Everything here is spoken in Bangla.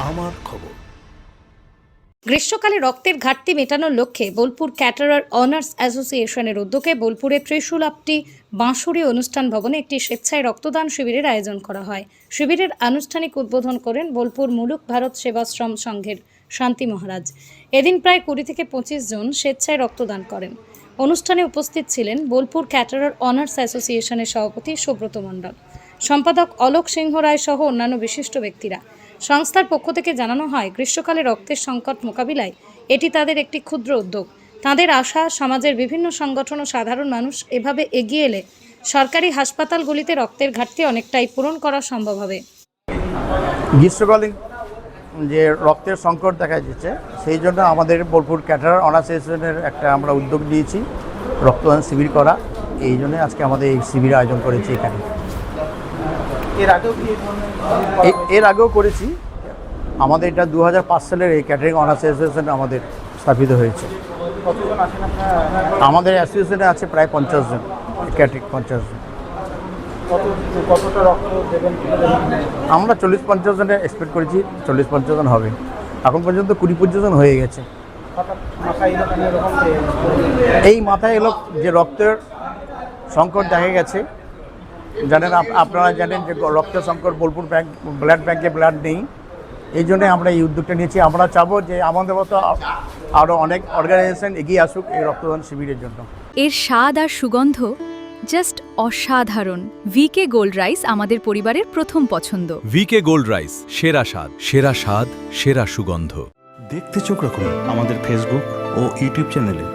আমার খবর। গ্রীষ্মকালে রক্তের ঘাটতি মেটানোর লক্ষ্যে বোলপুর ক্যাটারার অনার্স অ্যাসোসিয়েশনের উদ্যোগে বোলপুরের ত্রিশূলাপটি বাঁশুড়ি অনুষ্ঠান ভবনে একটি স্বেচ্ছায় রক্তদান শিবিরের আয়োজন করা হয়। শিবিরের আনুষ্ঠানিক উদ্বোধন করেন বোলপুর মুলুক ভারত সেবাশ্রম সংঘের শান্তি মহারাজ। এদিন প্রায় 20 থেকে 25 জন স্বেচ্ছায় রক্তদান করেন। অনুষ্ঠানে উপস্থিত ছিলেন বোলপুর ক্যাটারার অনার্স অ্যাসোসিয়েশনের সভাপতি সুব্রত মণ্ডল, সম্পাদক অলোক সিংহ রায় সহ অন্যান্য বিশিষ্ট ব্যক্তিরা। সংস্থার পক্ষ থেকে জানানো হয়, গ্রীষ্মকালে রক্তের সংকট মোকাবিলায় এটি তাদের একটি ক্ষুদ্র উদ্যোগ। তাদের আশা, সমাজের বিভিন্ন সংগঠন ও সাধারণ মানুষ এভাবে এগিয়ে এলে সরকারি হাসপাতালগুলিতে রক্তের ঘাটতি অনেকটাই পূরণ করা সম্ভব হবে। গ্রীষ্মকালীন যে রক্তের সংকট দেখা যাচ্ছে, সেই জন্য আমাদের বোলপুর ক্যাটারার অনার্স অ্যাসোসিয়েশনের একটা আমরা উদ্যোগ নিয়েছি রক্তদান শিবির করা। এই জন্য আজকে আমাদের এই শিবির আয়োজন করেছি এখানে। এর আগেও করেছি। আমাদের এটা 2005 সালের এই ক্যাটারিং অনার্স অ্যাসোসিয়েশন আমাদের স্থাপিত হয়েছে। আমাদের অ্যাসোসিয়েশনে আছে প্রায় 50 জন, ক্যাটারিং 50 জন। আমরা 40-50 জনের এক্সপেক্ট করেছি, 40-50 জন হবে। এখন পর্যন্ত 20-25 জন হয়ে গেছে। এই মাথায় এলো যে রক্তের সংকট দেখা গেছে। জানেন, আপনারা জানেন যে রক্তের সংকট, বোলপুর ব্লাড ব্যাংকে ব্লাড নেই। এই জন্য আমরা এই উদ্যোগটা নিয়েছি। আমরা চাবো যে আমাদের মতো আরও অনেক অর্গানাইজেশন এগিয়ে আসুক এই রক্তদান শিবিরের জন্য। এর স্বাদ আর সুগন্ধ জাস্ট অসাধারণ। ভিকে গোল্ড রাইস আমাদের পরিবারের প্রথম পছন্দ। ভিকে গোল্ড রাইস, সেরা স্বাদ, সেরা স্বাদ, সেরা সুগন্ধ। দেখতে চোখ রাখুন আমাদের ফেসবুক ও ইউটিউব চ্যানেলে।